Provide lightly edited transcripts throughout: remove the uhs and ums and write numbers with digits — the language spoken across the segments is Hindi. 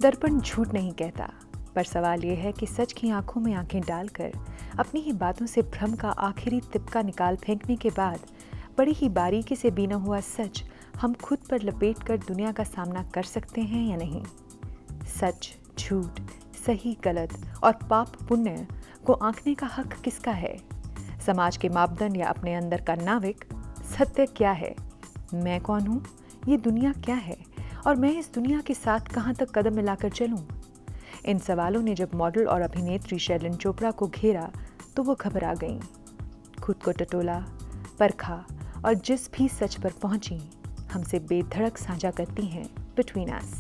दर्पण झूठ नहीं कहता, पर सवाल ये है कि सच की आंखों में आंखें डालकर अपनी ही बातों से भ्रम का आखिरी तिपका निकाल फेंकने के बाद बड़ी ही बारीकी से बीना हुआ सच हम खुद पर लपेट कर दुनिया का सामना कर सकते हैं या नहीं। सच, झूठ, सही गलत और पाप पुण्य को आंकने का हक किसका है? समाज के मापदंड या अपने अंदर का नाविक? सत्य क्या है? मैं कौन हूँ? ये दुनिया क्या है? और मैं इस दुनिया के साथ कहाँ तक कदम मिलाकर चलूँ? इन सवालों ने जब मॉडल और अभिनेत्री शैलन चोपड़ा को घेरा तो वो घबरा गईं। खुद को टटोला, परखा और जिस भी सच पर पहुंची हमसे बेधड़क साझा करती हैं between us.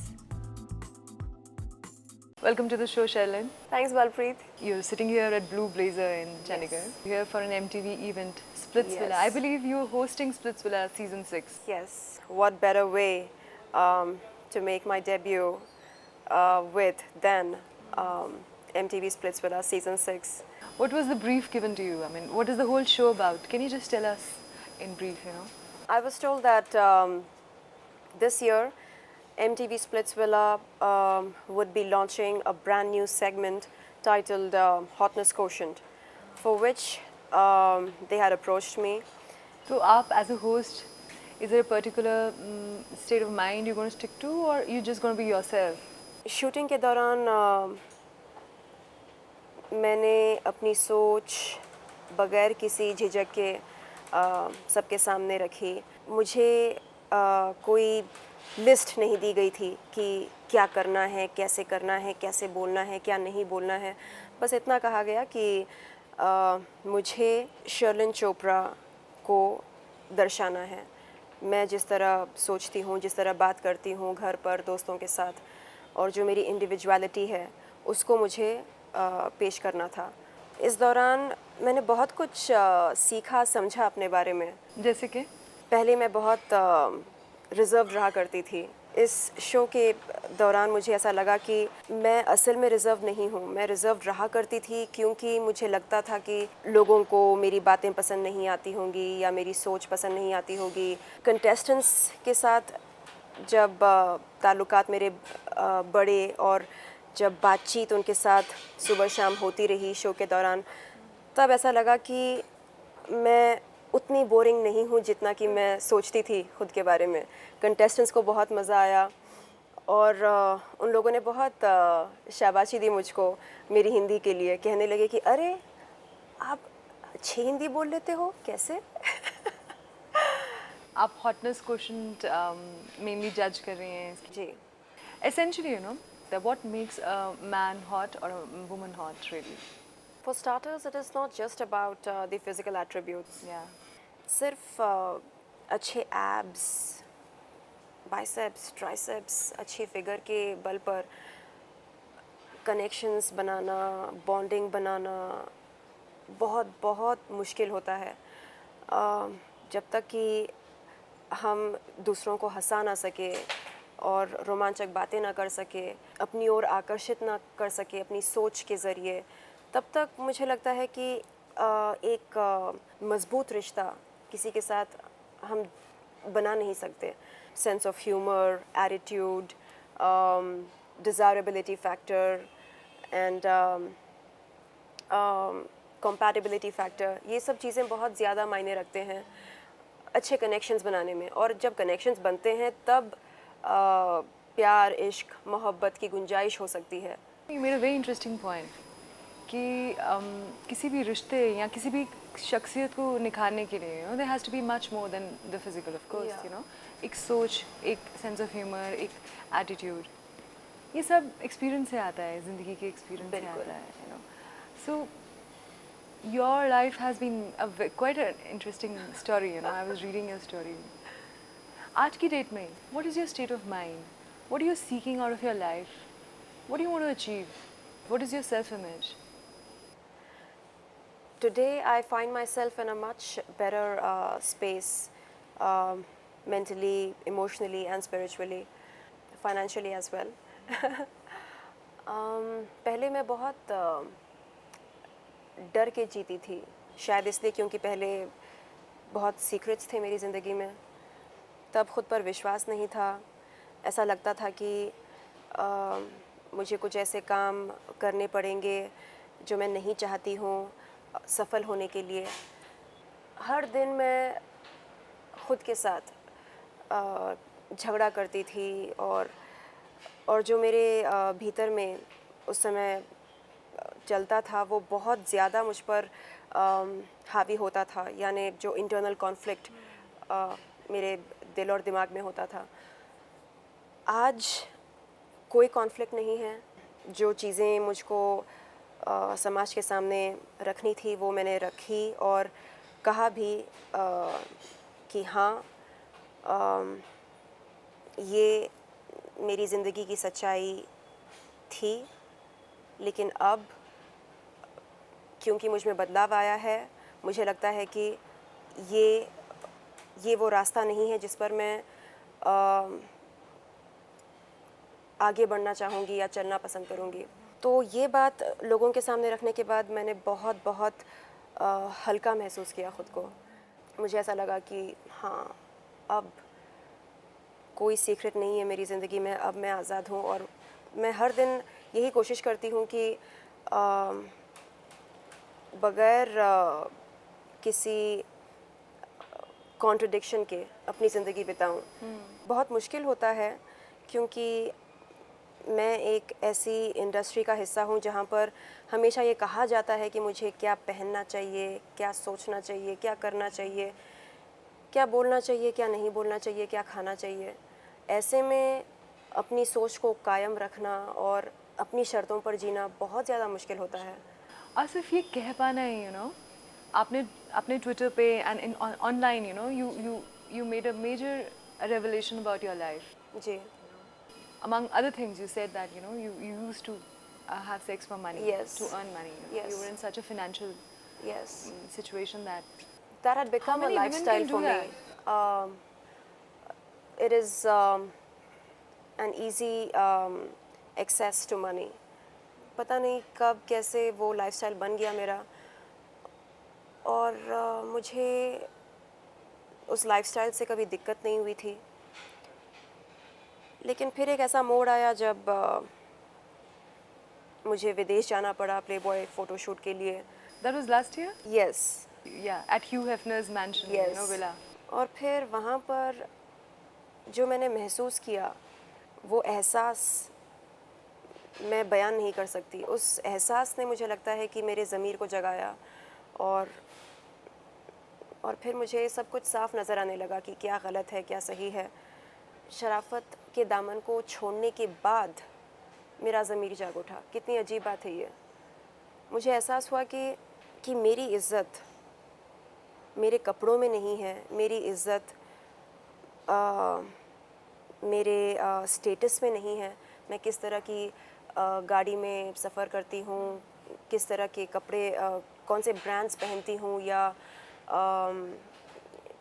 Welcome to the show, Shailen. Thanks, Balpreet. You're sitting here at Blue Blazer in Chandigarh. Yes. Here for an MTV event, Splitsvilla. Yes. I believe you're hosting Splitsvilla season 6. Yes, what better way to make my debut with than MTV Splitsvilla season 6. What was the brief given to you? I mean, what is the whole show about? Can you just tell us in brief, I was told that this year MTV Splitsvilla would be launching a brand new segment titled Hotness Quotient, for which they had approached me. So, aap as a host, is there a particular state of mind you're going to stick to, or you're just going to be yourself? Shooting के दौरान मैंने अपनी सोच बगैर किसी झिझक के सबके सामने रखी। मुझे कोई लिस्ट नहीं दी गई थी कि क्या करना है, कैसे करना है, कैसे बोलना है, क्या नहीं बोलना है। बस इतना कहा गया कि मुझे शर्लिन चोपड़ा को दर्शाना है। मैं जिस तरह सोचती हूँ, जिस तरह बात करती हूँ घर पर दोस्तों के साथ, और जो मेरी इंडिविजुअलिटी है उसको मुझे पेश करना था। इस दौरान मैंने बहुत कुछ सीखा, समझा अपने बारे में। जैसे कि पहले मैं बहुत रिज़र्व रहा करती थी। इस शो के दौरान मुझे ऐसा लगा कि मैं असल में रिज़र्व नहीं हूँ। मैं रिज़र्व रहा करती थी क्योंकि मुझे लगता था कि लोगों को मेरी बातें पसंद नहीं आती होंगी या मेरी सोच पसंद नहीं आती होगी। कंटेस्टेंट्स के साथ जब ताल्लुकात मेरे बड़े और जब बातचीत उनके साथ सुबह शाम होती रही शो के दौरान, तब ऐसा लगा कि मैं उतनी बोरिंग नहीं हूँ जितना कि मैं सोचती थी खुद के बारे में। कंटेस्टेंट्स को बहुत मज़ा आया और उन लोगों ने बहुत शाबाशी दी मुझको मेरी हिंदी के लिए। कहने लगे कि अरे आप अच्छी हिंदी बोल लेते हो, कैसे? आप हॉटनेस क्वोशंट मेनली जज कर रही हैं इसकी। जी। Essentially, that what makes a man hot or a woman hot, really? For starters, it is not just about the physical attributes. Yeah. सिर्फ अच्छे एब्स, बाइसेप्स, ट्राइसेप्स, अच्छी फिगर के बल पर कनेक्शंस बनाना, बॉन्डिंग बनाना बहुत बहुत मुश्किल होता है। जब तक कि हम दूसरों को हंसा ना सके और रोमांचक बातें ना कर सके, अपनी ओर आकर्षित ना कर सके अपनी सोच के ज़रिए, तब तक मुझे लगता है कि एक मज़बूत रिश्ता किसी के साथ हम बना नहीं सकते। Sense of humour, attitude, desirability factor and compatibility factor, ये सब चीज़ें बहुत ज़्यादा मायने रखते हैं अच्छे कनेक्शंस बनाने में। और जब कनेक्शंस बनते हैं तब प्यार, इश्क, मोहब्बत की गुंजाइश हो सकती है। You made a very interesting point कि किसी भी रिश्ते या किसी भी शख्सियत को निखारने के लिए there has to be much more than the physical, of course. Yeah. एक सोच, एक सेंस ऑफ ह्यूमर, एक एटीट्यूड, ये सब एक्सपीरियंस से आता है, ज़िंदगी के एक्सपीरियंस से आता है। So your life has been quite an interesting story. I was reading your story. आज की डेट में what is your state of mind? What are you seeking out of your life? What do you want to achieve? What is your self-image? Today I find myself in a much better space, mentally, emotionally and spiritually, financially as well. पहले मैं बहुत डर के जीती थी, शायद इसलिए क्योंकि पहले बहुत सीक्रेट्स थे मेरी ज़िंदगी में। तब खुद पर विश्वास नहीं था। ऐसा लगता था कि मुझे कुछ ऐसे काम करने पड़ेंगे जो मैं नहीं चाहती हूँ सफल होने के लिए। हर दिन मैं खुद के साथ झगड़ा करती थी, और जो मेरे भीतर में उस समय चलता था वो बहुत ज़्यादा मुझ पर हावी होता था, यानी जो इंटरनल कॉन्फ्लिक्ट मेरे दिल और दिमाग में होता था। आज कोई कॉन्फ्लिक्ट नहीं है। जो चीज़ें मुझको समाज के सामने रखनी थी वो मैंने रखी, और कहा भी कि हाँ, ये मेरी ज़िंदगी की सच्चाई थी। लेकिन अब क्योंकि मुझ में बदलाव आया है, मुझे लगता है कि ये वो रास्ता नहीं है जिस पर मैं आगे बढ़ना चाहूँगी या चलना पसंद करूँगी। तो ये बात लोगों के सामने रखने के बाद मैंने बहुत बहुत हल्का महसूस किया ख़ुद को। मुझे ऐसा लगा कि हाँ, अब कोई सीक्रेट नहीं है मेरी ज़िंदगी में, अब मैं आज़ाद हूँ। और मैं हर दिन यही कोशिश करती हूँ कि बग़ैर किसी कॉन्ट्रडिक्शन के अपनी ज़िंदगी बिताऊँ। बहुत मुश्किल होता है क्योंकि मैं एक ऐसी इंडस्ट्री का हिस्सा हूँ जहाँ पर हमेशा ये कहा जाता है कि मुझे क्या पहनना चाहिए, क्या सोचना चाहिए, क्या करना चाहिए, क्या बोलना चाहिए, क्या नहीं बोलना चाहिए, क्या खाना चाहिए। ऐसे में अपनी सोच को कायम रखना और अपनी शर्तों पर जीना बहुत ज़्यादा मुश्किल होता है। और सिर्फ ये कह पाना है, आपने अपने ट्विटर पे and in online, you made a major revelation about your life. जी। Among other things, you said that you used to have sex for money, Yes. to earn money. Yes. You were in such a financial Yes. situation that That had become a many women lifestyle can do for me. that? It is an easy access to money. पता नहीं कब कैसे वो लाइफस्टाइल बन गया मेरा, और मुझे उस लाइफस्टाइल से कभी दिक्कत नहीं हुई थी। लेकिन फिर एक ऐसा मोड़ आया जब मुझे विदेश जाना पड़ा प्लेबॉय फ़ोटोशूट के लिए। That was last year? Yes. Yeah, at Hugh Hefner's mansion, Yes. villa. और फिर वहाँ पर जो मैंने महसूस किया, वो एहसास मैं बयान नहीं कर सकती। उस एहसास ने मुझे लगता है कि मेरे ज़मीर को जगाया, और फिर मुझे सब कुछ साफ नज़र आने लगा कि क्या गलत है, क्या सही है। शराफत के दामन को छोड़ने के बाद मेरा ज़मीर जाग उठा। कितनी अजीब बात है ये। मुझे एहसास हुआ कि मेरी इज़्ज़त मेरे कपड़ों में नहीं है, मेरी इज़्ज़त मेरे स्टेटस में नहीं है। मैं किस तरह की गाड़ी में सफ़र करती हूँ, किस तरह के कपड़े, कौन से ब्रांड्स पहनती हूँ, या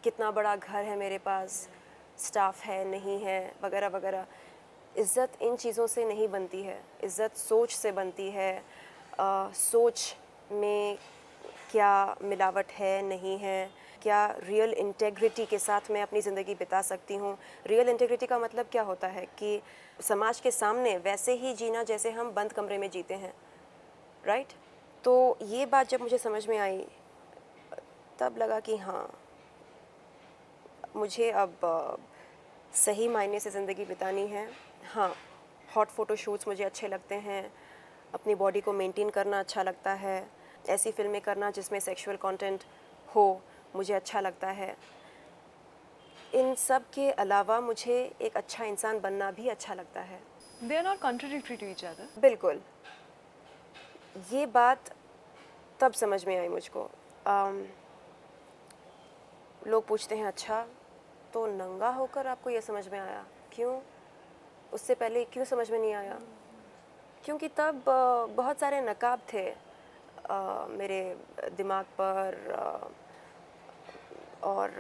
कितना बड़ा घर है मेरे पास, स्टाफ है नहीं है, वगैरह वगैरह। इज़्ज़त इन चीज़ों से नहीं बनती है। इज़्ज़त सोच से बनती है। सोच में क्या मिलावट है, नहीं है, क्या रियल इंटेग्रिटी के साथ मैं अपनी ज़िंदगी बिता सकती हूँ। रियल इंटेग्रिटी का मतलब क्या होता है कि समाज के सामने वैसे ही जीना जैसे हम बंद कमरे में जीते हैं, राइट। तो ये बात जब मुझे समझ में आई, तब लगा कि हाँ, मुझे अब सही मायने से ज़िंदगी बितानी है। हाँ, हॉट फ़ोटोशूट्स मुझे अच्छे लगते हैं, अपनी बॉडी को मेंटेन करना अच्छा लगता है, ऐसी फ़िल्में करना जिसमें सेक्सुअल कंटेंट हो मुझे अच्छा लगता है। इन सब के अलावा मुझे एक अच्छा इंसान बनना भी अच्छा लगता है। They are not contradictory to each other. बिल्कुल, ये बात तब समझ में आई मुझको। लोग पूछते हैं, अच्छा तो नंगा होकर आपको ये समझ में आया, क्यों? उससे पहले क्यों समझ में नहीं आया? क्योंकि तब बहुत सारे नकाब थे मेरे दिमाग पर, और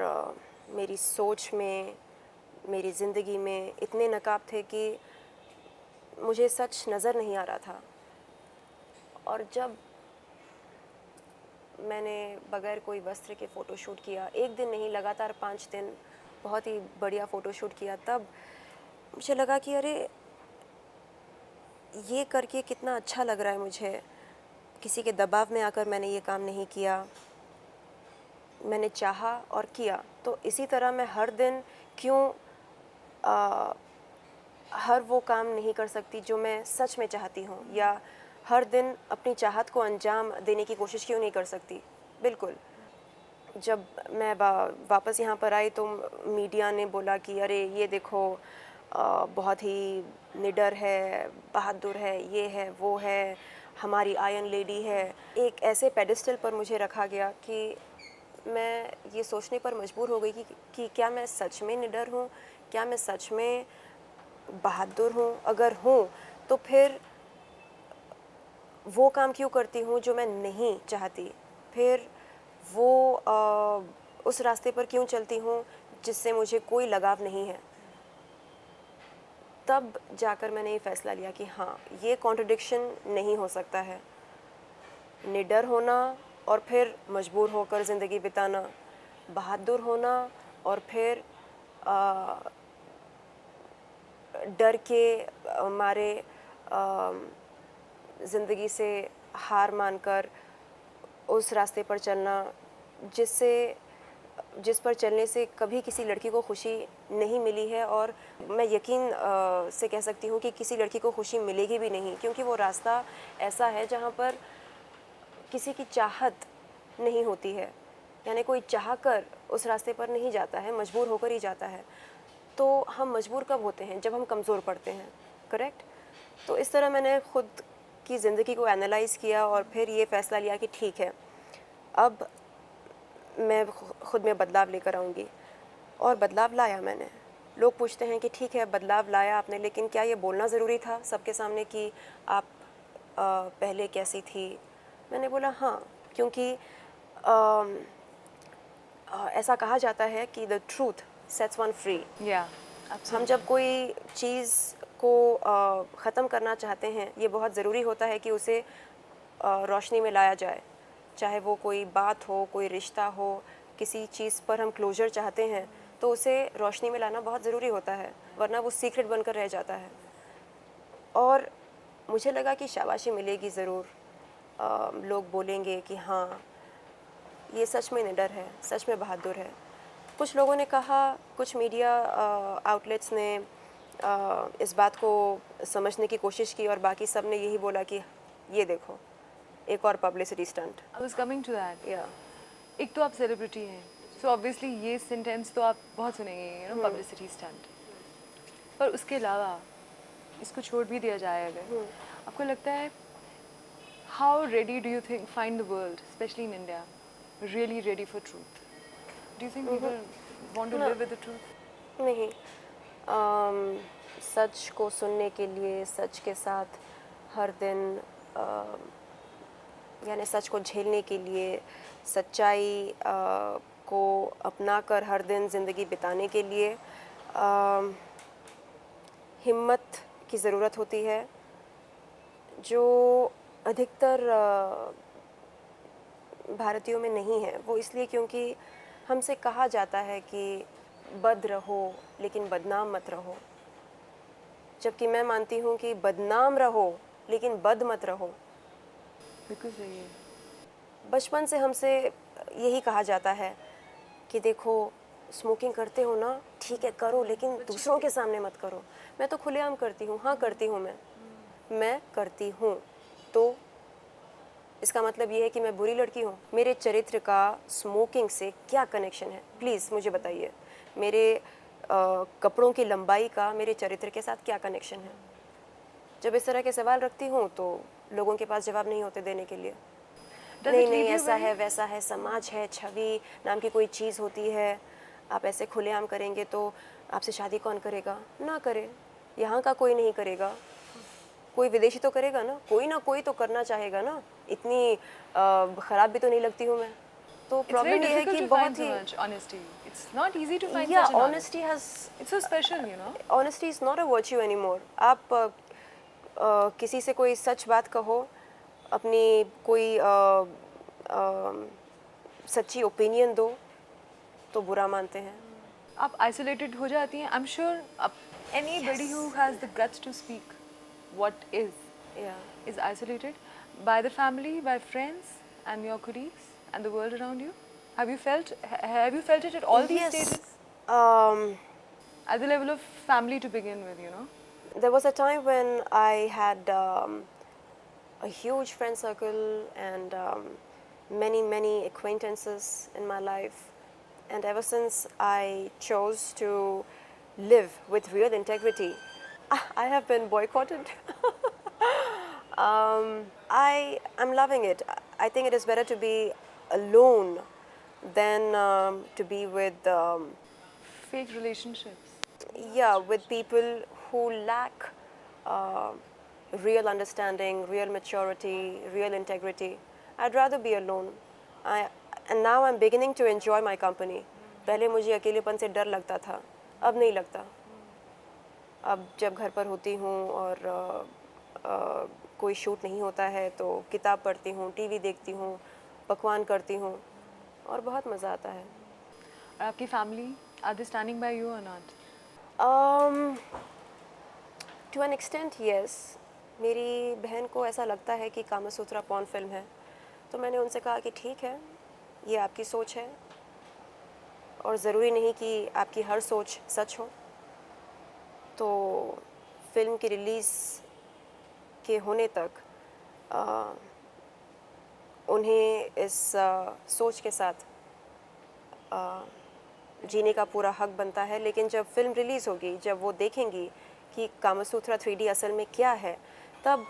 मेरी सोच में, मेरी ज़िंदगी में इतने नकाब थे कि मुझे सच नज़र नहीं आ रहा था। और जब मैंने बग़ैर कोई वस्त्र के फ़ोटोशूट किया, एक दिन नहीं लगातार 5 दिन बहुत ही बढ़िया फ़ोटोशूट किया, तब मुझे लगा कि अरे ये करके कितना अच्छा लग रहा है मुझे, किसी के दबाव में आकर मैंने ये काम नहीं किया, मैंने चाहा और किया। तो इसी तरह मैं हर दिन क्यों आ, हर वो काम नहीं कर सकती जो मैं सच में चाहती हूँ, या हर दिन अपनी चाहत को अंजाम देने की कोशिश क्यों नहीं कर सकती। बिल्कुल। जब मैं वापस यहाँ पर आई तो मीडिया ने बोला कि अरे ये देखो, बहुत ही निडर है, बहादुर है, ये है, वो है, हमारी आयरन लेडी है। एक ऐसे पेडिस्टल पर मुझे रखा गया कि मैं ये सोचने पर मजबूर हो गई कि क्या मैं सच में निडर हूँ, क्या मैं सच में बहादुर हूँ। अगर हूँ तो फिर वो काम क्यों करती हूँ जो मैं नहीं चाहती, फिर वो उस रास्ते पर क्यों चलती हूँ जिससे मुझे कोई लगाव नहीं है। तब जाकर मैंने ये फ़ैसला लिया कि हाँ, ये कॉन्ट्रडिक्शन नहीं हो सकता है। निडर होना और फिर मजबूर होकर ज़िंदगी बिताना, बहादुर होना और फिर डर के मारे ज़िंदगी से हार मानकर उस रास्ते पर चलना जिस पर चलने से कभी किसी लड़की को खुशी नहीं मिली है, और मैं यकीन से कह सकती हूँ कि किसी लड़की को खुशी मिलेगी भी नहीं, क्योंकि वो रास्ता ऐसा है जहाँ पर किसी की चाहत नहीं होती है, यानी कोई चाह कर उस रास्ते पर नहीं जाता है, मजबूर होकर ही जाता है। तो हम मजबूर कब होते हैं? जब हम कमज़ोर पड़ते हैं, करेक्ट? तो इस तरह मैंने ख़ुद की ज़िंदगी को एनालाइज़ किया और फिर ये फ़ैसला लिया कि ठीक है, अब मैं ख़ुद में बदलाव लेकर आऊँगी, और बदलाव लाया मैंने। लोग पूछते हैं कि ठीक है, बदलाव लाया आपने, लेकिन क्या ये बोलना ज़रूरी था सबके सामने कि आप पहले कैसी थी? मैंने बोला हाँ, क्योंकि ऐसा कहा जाता है कि the truth sets one free. हम जब कोई चीज़ को ख़त्म करना चाहते हैं, ये बहुत ज़रूरी होता है कि उसे रोशनी में लाया जाए। चाहे वो कोई बात हो, कोई रिश्ता हो, किसी चीज़ पर हम क्लोजर चाहते हैं, तो उसे रोशनी में लाना बहुत ज़रूरी होता है, वरना वो सीक्रेट बनकर रह जाता है। और मुझे लगा कि शाबाशी मिलेगी ज़रूर, लोग बोलेंगे कि हाँ, ये सच में निडर है, सच में बहादुर है। कुछ लोगों ने कहा, कुछ मीडिया आउटलेट्स ने इस बात को समझने की कोशिश की, और बाकी सब ने यही बोला कि ये देखो, एक और publicity stunt. I was coming to that. या एक तो आप सेलिब्रिटी हैं, सो ऑब्वियसली ये सेंटेंस तो आप बहुत सुनेंगे, यू नो, पब्लिसिटी स्टंट। पर उसके अलावा इसको छोड़ भी दिया जाए अगर, आपको लगता है how ready do you think find the world, specially in India, really ready for truth? Do you think people want to live with the truth? नहीं, सच को सुनने के लिए, सच के साथ हर दिन यानी सच को झेलने के लिए, सच्चाई को अपना कर हर दिन ज़िंदगी बिताने के लिए हिम्मत की ज़रूरत होती है, जो अधिकतर भारतीयों में नहीं है। वो इसलिए क्योंकि हमसे कहा जाता है कि बद रहो लेकिन बदनाम मत रहो, जबकि मैं मानती हूँ कि बदनाम रहो लेकिन बद मत रहो। बिल्कुल सही है। बचपन से हमसे यही कहा जाता है कि देखो, स्मोकिंग करते हो ना, ठीक है करो, लेकिन दूसरों के सामने मत करो। मैं तो खुलेआम करती हूँ, हाँ करती हूँ, मैं करती हूँ। तो इसका मतलब ये है कि मैं बुरी लड़की हूँ? मेरे चरित्र का स्मोकिंग से क्या कनेक्शन है? प्लीज़ मुझे बताइए। मेरे कपड़ों की लंबाई का मेरे चरित्र के साथ क्या कनेक्शन है? जब इस तरह के सवाल रखती हूँ तो लोगों के पास जवाब नहीं होते देने के लिए। नहीं, ऐसा है, वैसा है, समाज है, छवि नाम की कोई चीज़ होती है, आप ऐसे खुलेआम करेंगे तो आपसे शादी कौन करेगा? ना करे, यहाँ का कोई नहीं करेगा, कोई विदेशी तो करेगा ना कोई तो करना चाहेगा ना। इतनी ख़राब भी तो नहीं लगती हूँ मैं। तो प्रॉब्लम ये है कि बहुत ही honesty. It's not easy to find या such an honesty has It's so special, you know. Honesty is not a virtue anymore. आप किसी से कोई सच बात कहो, अपनी कोई सच्ची ओपिनियन दो, तो बुरा मानते हैं। आप आइसोलेटेड हो जाती हैं। I am sure anybody who has the guts to speak what Yeah. is isolated by the family, by friends, and your colleagues, and the world around you. Have you felt it at all these Yes. stages? Um, At the level of family to begin with, you know. there was a time when I had a huge friend circle and many acquaintances in my life, and ever since I chose to live with real integrity, I have been boycotted. I am loving it. I think it is better to be alone than to be with Fake relationships. yeah, with people who lack uh, real understanding, real maturity, real integrity. I'd rather be alone. I, and now I'm beginning to enjoy my company. पहले मुझे अकेलेपन से डर लगता था, अब नहीं लगता. अब जब घर पर होती हूँ और कोई शूट नहीं होता है तो किताब पढ़ती हूँ, टीवी देखती हूँ, पकवान करती हूँ और बहुत मज़ा आता है. और आपकी family, are they standing by you or not? To an extent yes. मेरी बहन को ऐसा लगता है कि कामसूत्रा पॉर्न फिल्म है, तो मैंने उनसे कहा कि ठीक है, ये आपकी सोच है और ज़रूरी नहीं कि आपकी हर सोच सच हो. तो फिल्म की रिलीज़ के होने तक उन्हें इस सोच के साथ जीने का पूरा हक बनता है. लेकिन जब फिल्म रिलीज़ होगी, जब वो देखेंगी कि कामसूत्रा 3D असल में क्या है, तब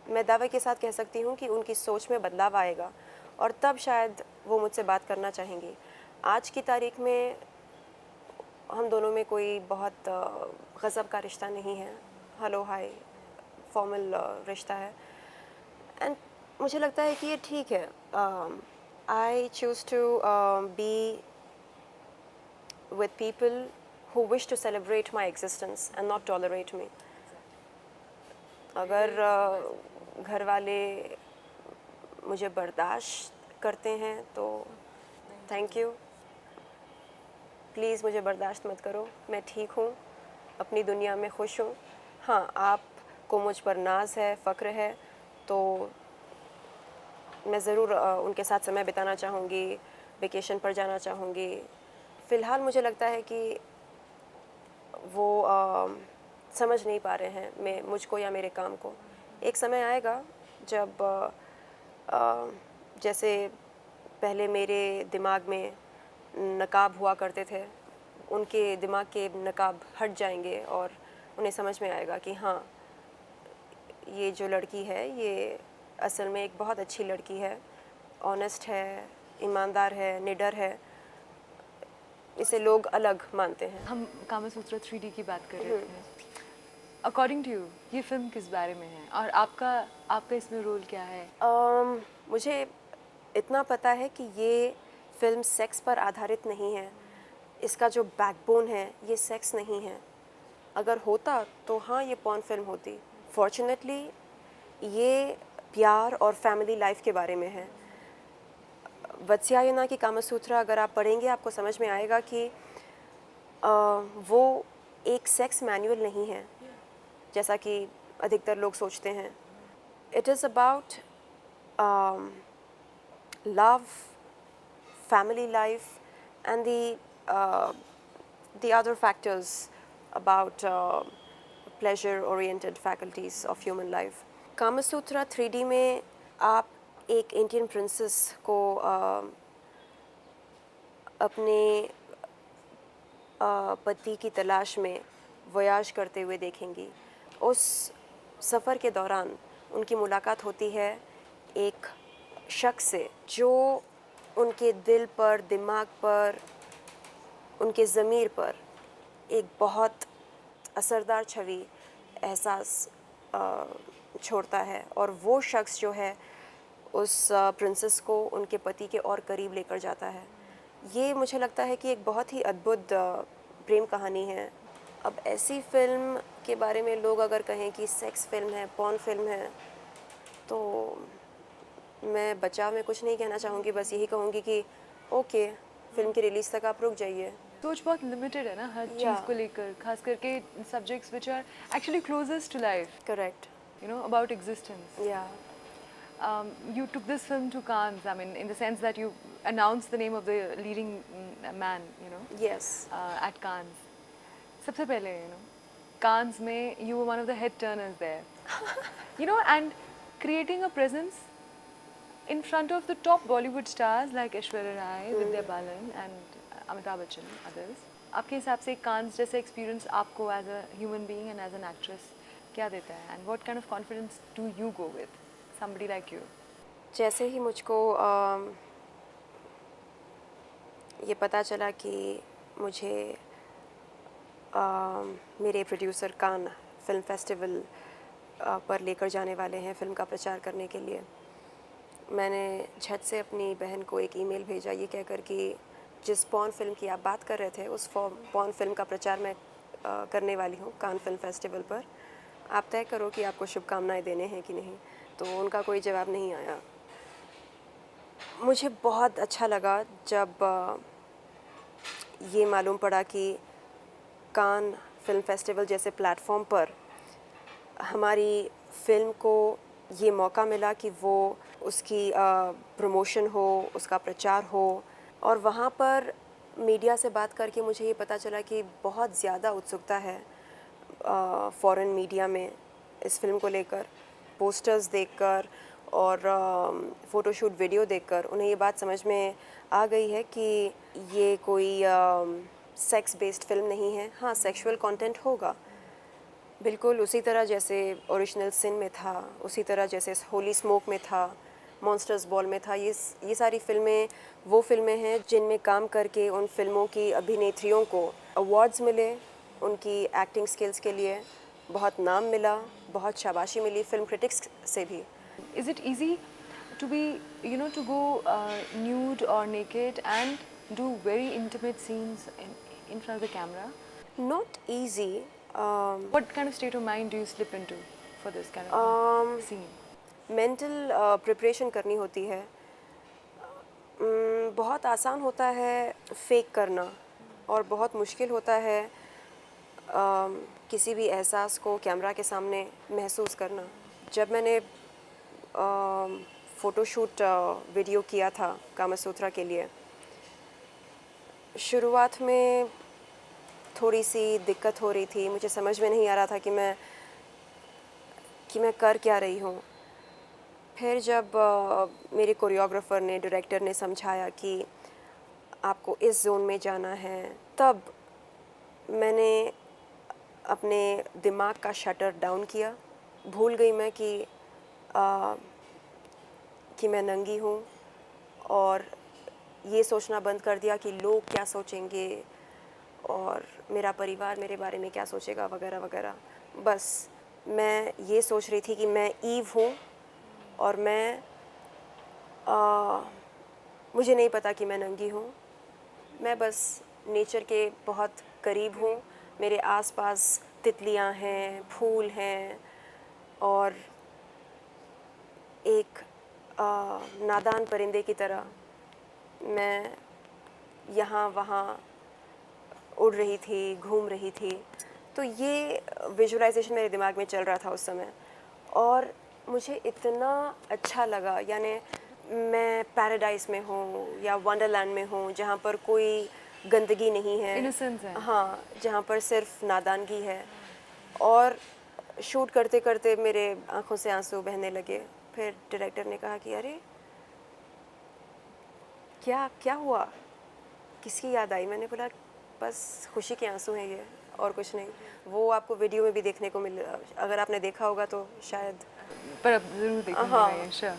मैं दावे के साथ कह सकती हूँ कि उनकी सोच में बदलाव आएगा और तब शायद वो मुझसे बात करना चाहेंगी. आज की तारीख में हम दोनों में कोई बहुत गज़ब का रिश्ता नहीं है. हेलो हाय फॉर्मल रिश्ता है. एंड मुझे लगता है कि ये ठीक है. I choose to be with people who wish to celebrate my existence and not tolerate me. अगर घर वाले मुझे बर्दाश्त करते हैं तो थैंक यू. प्लीज़ मुझे बर्दाश्त मत करो. मैं ठीक हूँ, अपनी दुनिया में खुश हूँ. हाँ, आपको मुझ पर नाज है, फ़क्र है, तो मैं ज़रूर उनके साथ समय बिताना चाहूँगी, वेकेशन पर जाना चाहूँगी. फ़िलहाल मुझे लगता है कि वो समझ नहीं पा रहे हैं मुझको या मेरे काम को. एक समय आएगा जब जैसे पहले मेरे दिमाग में नकाब हुआ करते थे, उनके दिमाग के नकाब हट जाएंगे और उन्हें समझ में आएगा कि हाँ, ये जो लड़की है ये असल में एक बहुत अच्छी लड़की है, ऑनेस्ट है, ईमानदार है, निडर है. इसे लोग अलग मानते हैं. हम कामसूत्रा 3D की बात कर रहे थे. अकॉर्डिंग टू यू ये फिल्म किस बारे में है और आपका इसमें रोल क्या है? मुझे इतना पता है कि ये फिल्म सेक्स पर आधारित नहीं है. इसका जो बैकबोन है ये सेक्स नहीं है. अगर होता तो हाँ, ये पॉर्न फिल्म होती. फॉर्चुनेटली ये प्यार और फैमिली लाइफ के बारे में है. वत्स्यायना की कामसूत्रा अगर आप पढ़ेंगे आपको समझ में आएगा कि वो एक सेक्स मैनुअल नहीं है जैसा कि अधिकतर लोग सोचते हैं. It is about love, family life and the other factors about pleasure oriented faculties of human life. Kamasutra 3D में आप एक इंडियन प्रिंसेस को अपने पति की तलाश में वयाज करते हुए देखेंगी. उस सफ़र के दौरान उनकी मुलाकात होती है एक शख्स से जो उनके दिल पर, दिमाग पर, उनके ज़मीर पर एक बहुत असरदार छवि एहसास छोड़ता है. और वो शख्स जो है उस प्रिंसेस को उनके पति के और करीब लेकर जाता है. ये मुझे लगता है कि एक बहुत ही अद्भुत प्रेम कहानी है. अब ऐसी फिल्म के बारे में लोग अगर कहें कि सेक्स फिल्म है, पॉर्न फिल्म है, तो मैं बचाव में कुछ नहीं कहना चाहूँगी. बस यही कहूँगी कि ओके, फिल्म की रिलीज़ तक आप रुक जाइए. सोच बहुत लिमिटेड है ना हर चीज़ Yeah. को लेकर, खास करके subjects which are actually closest to life, correct. You know, about existence. Yeah. You took this film to Cannes, I mean, in the sense that you announced the name of the leading man, you know, yes. at Cannes. सबसे पहले, you know, Cannes में you were one of the head turners there. You know, and creating a presence in front of the top Bollywood stars like Aishwarya Rai, Vidya Balan and Amitabh Bachchan, others. आपके हिसाब से Cannes जैसे experience आपको as a human being and as an actress क्या देता है? And what kind of confidence do you go with? Somebody like you. जैसे ही मुझको ये पता चला कि मुझे मेरे प्रोड्यूसर कान फिल्म फेस्टिवल पर लेकर जाने वाले हैं फ़िल्म का प्रचार करने के लिए, मैंने झट से अपनी बहन को एक ईमेल भेजा ये कहकर कि जिस पॉर्न फिल्म की आप बात कर रहे थे उस पॉर्न फिल्म का प्रचार मैं करने वाली हूँ कान फिल्म फेस्टिवल पर, आप तय करो कि आपको शुभकामनाएं देने हैं कि नहीं. तो उनका कोई जवाब नहीं आया. मुझे बहुत अच्छा लगा जब ये मालूम पड़ा कि कान फिल्म फेस्टिवल जैसे प्लेटफॉर्म पर हमारी फ़िल्म को ये मौका मिला कि वो उसकी प्रमोशन हो, उसका प्रचार हो. और वहाँ पर मीडिया से बात करके मुझे ये पता चला कि बहुत ज़्यादा उत्सुकता है फ़ॉरेन मीडिया में इस फिल्म को लेकर. पोस्टर्स देखकर और फ़ोटोशूट वीडियो देखकर उन्हें ये बात समझ में आ गई है कि ये कोई सेक्स बेस्ड फिल्म नहीं है. हाँ, सेक्सुअल कंटेंट होगा, बिल्कुल उसी तरह जैसे ओरिजिनल सिन में था, उसी तरह जैसे होली स्मोक में था, मॉन्स्टर्स बॉल में था. ये सारी फिल्में वो फिल्में हैं जिनमें काम करके उन फिल्मों की अभिनेत्रियों को अवार्ड्स मिले, उनकी एक्टिंग स्किल्स के लिए बहुत नाम मिला, बहुत शाबाशी मिली फिल्म क्रिटिक्स से भी. Is it easy to be, you know, to go nude or naked and do very intimate scenes in front of the camera? Not easy. What kind of state of mind do you slip into for this kind of scene? Mental preparation करनी होती है. बहुत आसान होता है फेक करना और बहुत मुश्किल होता है किसी भी एहसास को कैमरा के सामने महसूस करना. जब मैंने फ़ोटोशूट वीडियो किया था कामासूत्रा के लिए, शुरुआत में थोड़ी सी दिक्कत हो रही थी. मुझे समझ में नहीं आ रहा था कि मैं कर क्या रही हूँ. फिर जब मेरे कोरियोग्राफर ने, डायरेक्टर ने समझाया कि आपको इस जोन में जाना है, तब मैंने अपने दिमाग का शटर डाउन किया. भूल गई मैं कि मैं नंगी हूँ और ये सोचना बंद कर दिया कि लोग क्या सोचेंगे और मेरा परिवार मेरे बारे में क्या सोचेगा वगैरह वगैरह. बस मैं ये सोच रही थी कि मैं ईव हूँ और मुझे नहीं पता कि मैं नंगी हूँ. मैं बस नेचर के बहुत करीब हूँ. मेरे आसपास तितलियाँ हैं, फूल हैं और एक नादान परिंदे की तरह मैं यहाँ वहाँ उड़ रही थी, घूम रही थी. तो ये विजुअलाइजेशन मेरे दिमाग में चल रहा था उस समय और मुझे इतना अच्छा लगा. यानी मैं पैराडाइज में हूँ या वंडरलैंड में हूँ जहाँ पर कोई गंदगी नहीं है, Innocence है. हाँ, जहाँ पर सिर्फ नादानगी है. और शूट करते करते मेरे आंखों से आंसू बहने लगे. फिर डायरेक्टर ने कहा कि अरे क्या हुआ, किसकी याद आई. मैंने बोला बस खुशी के आंसू हैं ये और कुछ नहीं. वो आपको वीडियो में भी देखने को मिल, अगर आपने देखा होगा तो शायद. पर अब जरूर देखूंगी हाँ. मैं, sure.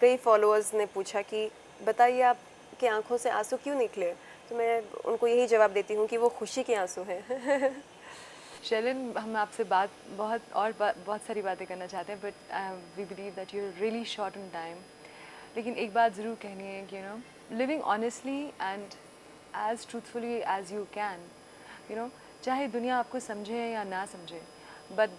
कई फॉलोअर्स ने पूछा कि बताइए आपके आंखों से आंसू क्यों निकले, तो मैं उनको यही जवाब देती हूँ कि वो खुशी के आंसू हैं. शैलन, हम आपसे बहुत सारी बातें करना चाहते हैं, but we believe that you are really short on time. लेकिन एक बात ज़रूर कहनी है कि you know, living honestly and as truthfully as you can, you know, चाहे दुनिया आपको समझे या ना समझे, but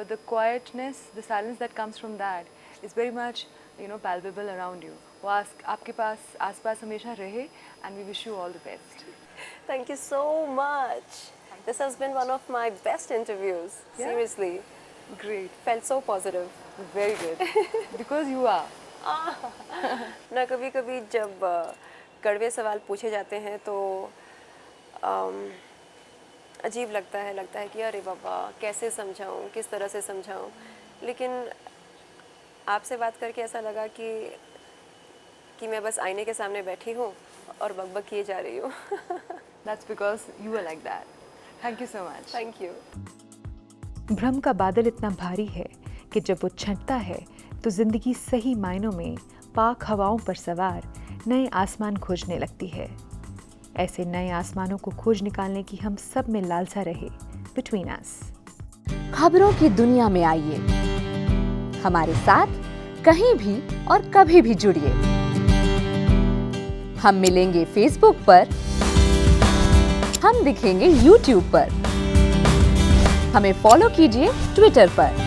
the quietness, the silence that comes from that is very much, you know, palpable around you. वो आपके पास आसपास हमेशा रहे. And we wish you all the best. Thank you so much. This has been one of my best interviews. Yeah? Seriously, Great. felt so positive. Very good. Because you are. ना कभी-कभी जब कड़वे सवाल पूछे जाते हैं तो अजीब लगता है कि अरे बाबा कैसे समझाऊं, किस तरह से समझाऊं, लेकिन आपसे बात करके ऐसा लगा कि मैं बस आईने के सामने बैठी हूँ और बकबक किए जा रही हूँ. That's because you are like that. Thank you so much. Thank you. भ्रम का बादल इतना भारी है कि जब वो छंटता है तो जिंदगी सही मायनों में पाक हवाओं पर सवार नए आसमान खोजने लगती है. ऐसे नए आसमानों को खोज निकालने की हम सब में लालसा रहे. बिटवीन अस खबरों की दुनिया में आइए, हमारे साथ कहीं भी और कभी भी जुड़िए. हम मिलेंगे फेसबुक पर, हम दिखेंगे यूट्यूब पर, हमें फॉलो कीजिए ट्विटर पर.